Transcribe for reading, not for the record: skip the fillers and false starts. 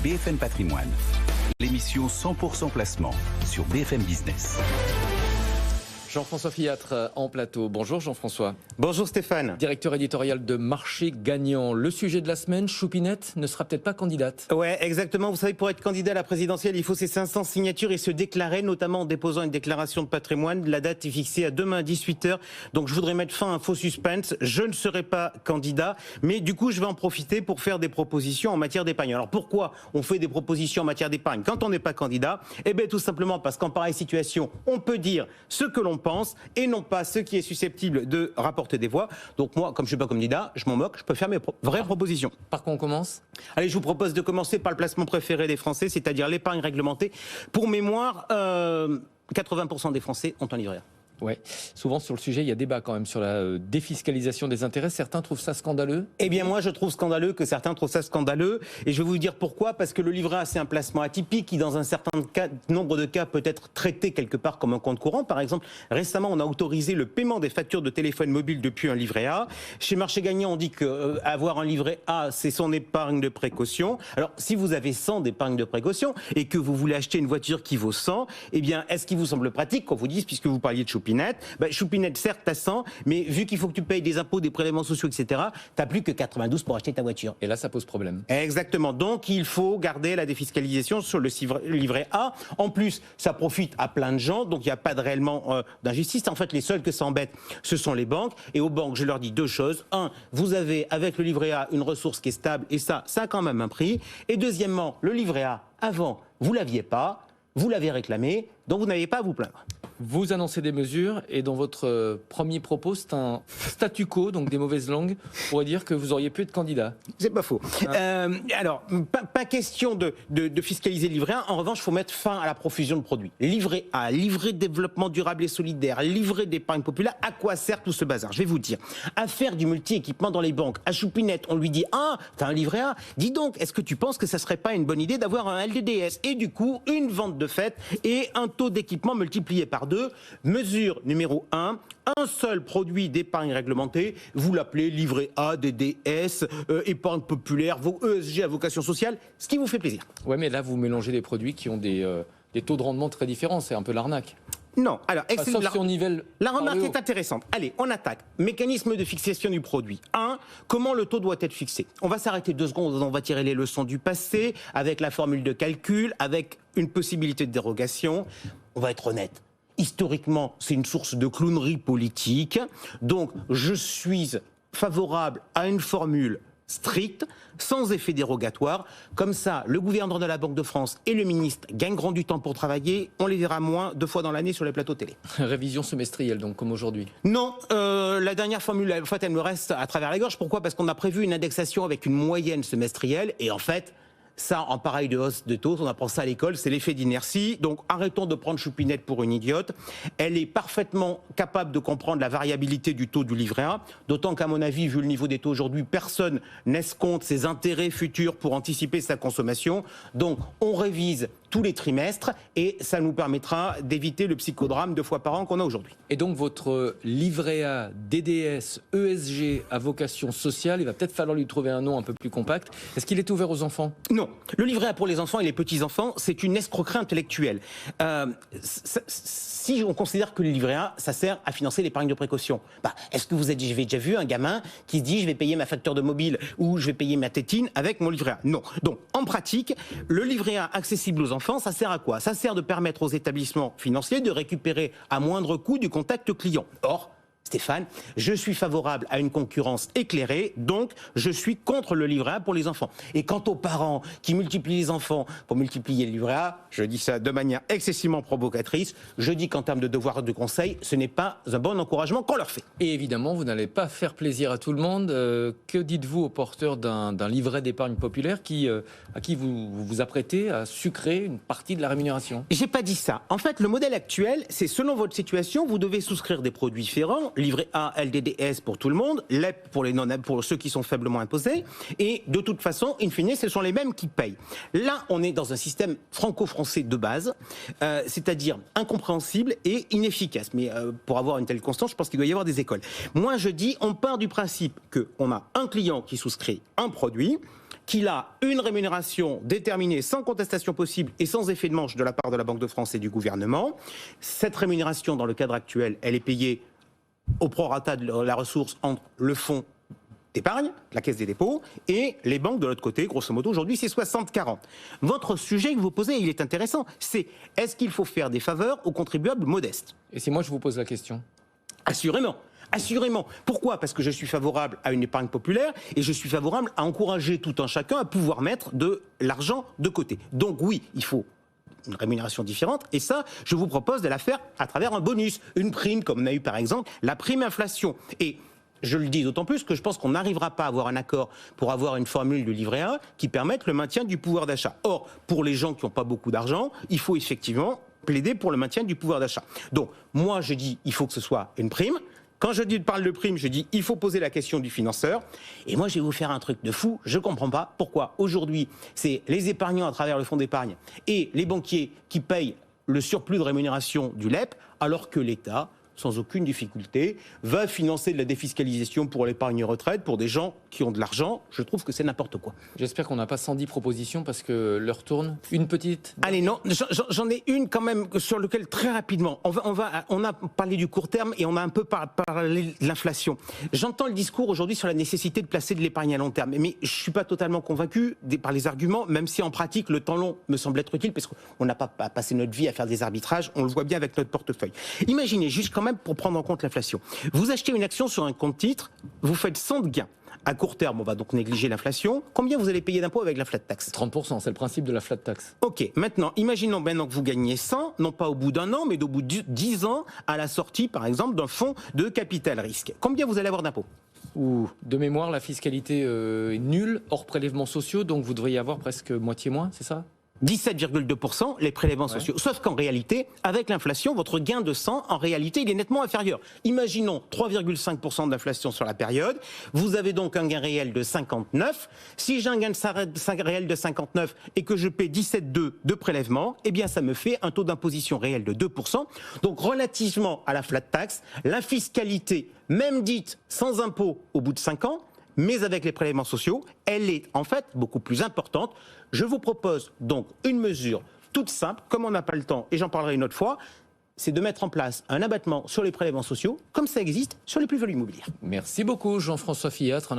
BFM Patrimoine, l'émission 100% placement sur BFM Business. Jean-François Fiatre en plateau. Bonjour Jean-François. Bonjour Stéphane. Directeur éditorial de Marché Gagnant. Le sujet de la semaine, Choupinette ne sera peut-être pas candidate. Ouais, exactement. Vous savez, pour être candidat à la présidentielle, il faut ces 500 signatures et se déclarer, notamment en déposant une déclaration de patrimoine. La date est fixée à demain à 18h. Donc je voudrais mettre fin à un faux suspense. Je ne serai pas candidat, mais du coup, je vais en profiter pour faire des propositions en matière d'épargne. Alors pourquoi on fait des propositions en matière d'épargne quand on n'est pas candidat? Eh bien, tout simplement parce qu'en pareille situation, on peut dire ce que l'on pense et non pas ce qui est susceptible de rapporter des voix. Donc moi, comme je ne suis pas candidat, je m'en moque, je peux faire mes vraies propositions. Par quoi on commence? Allez, je vous propose de commencer par le placement préféré des Français, c'est-à-dire l'épargne réglementée. Pour mémoire, 80% des Français ont un livret A. Ouais. Souvent sur le sujet, il y a débat quand même sur la défiscalisation des intérêts. Certains trouvent ça scandaleux. Eh bien moi, je trouve scandaleux que certains trouvent ça scandaleux. Et je vais vous dire pourquoi. Parce que le livret A, c'est un placement atypique qui, dans un certain nombre de cas, peut être traité quelque part comme un compte courant. Par exemple, récemment, on a autorisé le paiement des factures de téléphone mobile depuis un livret A. Chez Marché Gagnant, on dit qu'avoir un livret A, c'est son épargne de précaution. Alors, si vous avez 100 d'épargne de précaution et que vous voulez acheter une voiture qui vaut 100, eh bien, est-ce qu'il vous semble pratique qu'on vous dise, puisque vous parliez de Choupinette, Choupinette, certes, t'as 100, mais vu qu'il faut que tu payes des impôts, des prélèvements sociaux, etc., t'as plus que 92 pour acheter ta voiture. Et là, ça pose problème. Exactement. Donc, il faut garder la défiscalisation sur le livret A. En plus, ça profite à plein de gens, donc il n'y a pas de réellement d'injustice. En fait, les seuls que ça embête, ce sont les banques. Et aux banques, je leur dis deux choses. Un, vous avez, avec le livret A, une ressource qui est stable, et ça a quand même un prix. Et deuxièmement, le livret A, avant, vous l'aviez pas, vous l'avez réclamé, donc vous n'aviez pas à vous plaindre. Vous annoncez des mesures et dans votre premier propos, c'est un statu quo, donc des mauvaises langues, pourrait dire que vous auriez pu être candidat. C'est pas faux. Alors, pas question de fiscaliser le livret A. En revanche, il faut mettre fin à la profusion de produits. Livret A, livret de développement durable et solidaire, livret d'épargne populaire, à quoi sert tout ce bazar? Je vais vous dire. À faire du multi-équipement dans les banques. À Choupinette, on lui dit « Ah, t'as un livret A? Dis donc, est-ce que tu penses que ça serait pas une bonne idée d'avoir un LDDS ?» Et du coup, une vente de fait et un taux d'équipement multiplié par 2. Mesure numéro 1, un seul produit d'épargne réglementée, vous l'appelez livret A, DDS, épargne populaire, ESG à vocation sociale, ce qui vous fait plaisir. Ouais, mais là, vous mélangez des produits qui ont des taux de rendement très différents, c'est un peu l'arnaque. Non, alors, sauf si on nivelle. La remarque est intéressante. Allez, on attaque. Mécanisme de fixation du produit. 1. Comment le taux doit être fixé? On va s'arrêter 2 secondes, on va tirer les leçons du passé, avec la formule de calcul, avec une possibilité de dérogation. On va être honnête. Historiquement, c'est une source de clownerie politique. Donc, je suis favorable à une formule stricte, sans effet dérogatoire. Comme ça, le gouverneur de la Banque de France et le ministre gagneront du temps pour travailler. On les verra moins 2 fois dans l'année sur les plateaux télé. Révision semestrielle, donc, comme aujourd'hui. Non, la dernière formule, en fait, elle me reste à travers la gorge. Pourquoi? Parce qu'on a prévu une indexation avec une moyenne semestrielle. Et en fait, ça, en pareil de hausse de taux, on apprend ça à l'école, c'est l'effet d'inertie. Donc arrêtons de prendre Choupinette pour une idiote. Elle est parfaitement capable de comprendre la variabilité du taux du livret A, d'autant qu'à mon avis, vu le niveau des taux aujourd'hui, personne n'escompte ses intérêts futurs pour anticiper sa consommation. Donc on révise tous les trimestres et ça nous permettra d'éviter le psychodrame 2 fois par an qu'on a aujourd'hui. Et donc votre livret A, DDS, ESG à vocation sociale, il va peut-être falloir lui trouver un nom un peu plus compact. Est-ce qu'il est ouvert aux enfants? Non. Le livret A pour les enfants et les petits-enfants, c'est une escroquerie intellectuelle. Si on considère que le livret A, ça sert à financer l'épargne de précaution, est-ce que vous avez déjà vu un gamin qui se dit je vais payer ma facture de mobile ou je vais payer ma tétine avec mon livret A? Non. Donc, en pratique, le livret A accessible aux enfants, ça sert à quoi? Ça sert de permettre aux établissements financiers de récupérer à moindre coût du contact client. Or, Stéphane, je suis favorable à une concurrence éclairée, donc je suis contre le livret A pour les enfants. Et quant aux parents qui multiplient les enfants pour multiplier le livret A, je dis ça de manière excessivement provocatrice, je dis qu'en termes de devoir de conseil, ce n'est pas un bon encouragement qu'on leur fait. Et évidemment, vous n'allez pas faire plaisir à tout le monde. Que dites-vous aux porteurs d'un livret d'épargne populaire à qui vous vous apprêtez à sucrer une partie de la rémunération? J'ai pas dit ça. En fait, le modèle actuel, c'est selon votre situation, vous devez souscrire des produits différents, livret A, LDDS pour tout le monde, LEP pour ceux qui sont faiblement imposés, et de toute façon, in fine, ce sont les mêmes qui payent. Là, on est dans un système franco-français de base, c'est-à-dire incompréhensible et inefficace. Mais pour avoir une telle constance, je pense qu'il doit y avoir des écoles. Moi, je dis, on part du principe qu'on a un client qui souscrit un produit, qu'il a une rémunération déterminée sans contestation possible et sans effet de manche de la part de la Banque de France et du gouvernement. Cette rémunération, dans le cadre actuel, elle est payée au prorata de la ressource entre le fonds d'épargne, la caisse des dépôts, et les banques de l'autre côté. Grosso modo, aujourd'hui, c'est 60-40. Votre sujet que vous posez, il est intéressant, c'est est-ce qu'il faut faire des faveurs aux contribuables modestes? Et si moi je vous pose la question? Assurément. Assurément. Pourquoi? Parce que je suis favorable à une épargne populaire et je suis favorable à encourager tout un chacun à pouvoir mettre de l'argent de côté. Donc oui, il faut une rémunération différente, et ça, je vous propose de la faire à travers un bonus, une prime, comme on a eu par exemple la prime inflation. Et je le dis d'autant plus que je pense qu'on n'arrivera pas à avoir un accord pour avoir une formule de livret A qui permette le maintien du pouvoir d'achat. Or, pour les gens qui n'ont pas beaucoup d'argent, il faut effectivement plaider pour le maintien du pouvoir d'achat. Donc, moi, je dis il faut que ce soit une prime. Quand je parle de prime, je dis il faut poser la question du financeur. Et moi, je vais vous faire un truc de fou. Je ne comprends pas pourquoi aujourd'hui, c'est les épargnants à travers le fonds d'épargne et les banquiers qui payent le surplus de rémunération du LEP, alors que l'État, sans aucune difficulté, va financer de la défiscalisation pour l'épargne retraite pour des gens qui ont de l'argent. Je trouve que c'est n'importe quoi. J'espère qu'on n'a pas 110 propositions parce que l'heure tourne. Une petite? Allez, non, j'en ai une quand même sur laquelle très rapidement. On a parlé du court terme et on a un peu parlé de l'inflation. J'entends le discours aujourd'hui sur la nécessité de placer de l'épargne à long terme, mais je suis pas totalement convaincu par les arguments, même si en pratique le temps long me semble être utile parce qu'on n'a pas à passer notre vie à faire des arbitrages. On le voit bien avec notre portefeuille. Imaginez juste quand même pour prendre en compte l'inflation. Vous achetez une action sur un compte titre, vous faites 100 de gains. À court terme, on va donc négliger l'inflation. Combien vous allez payer d'impôts avec la flat tax? 30%, c'est le principe de la flat tax. Ok, maintenant, imaginons que vous gagnez 100, non pas au bout d'un an, mais au bout de 10 ans, à la sortie, par exemple, d'un fonds de capital risque. Combien vous allez avoir d'impôts? De mémoire, la fiscalité est nulle, hors prélèvements sociaux, donc vous devriez avoir presque moitié moins, c'est ça? 17,2% les prélèvements sociaux. Sauf qu'en réalité, avec l'inflation, votre gain de 100, en réalité, il est nettement inférieur. Imaginons 3,5% d'inflation sur la période. Vous avez donc un gain réel de 59. Si j'ai un gain réel de 59 et que je paie 17,2 de prélèvement, eh bien, ça me fait un taux d'imposition réel de 2%. Donc, relativement à la flat tax, la fiscalité, même dite sans impôt au bout de 5 ans, mais avec les prélèvements sociaux, elle est en fait beaucoup plus importante. Je vous propose donc une mesure toute simple, comme on n'a pas le temps, et j'en parlerai une autre fois, c'est de mettre en place un abattement sur les prélèvements sociaux, comme ça existe sur les plus-values immobilières. Merci beaucoup Jean-François Filatre.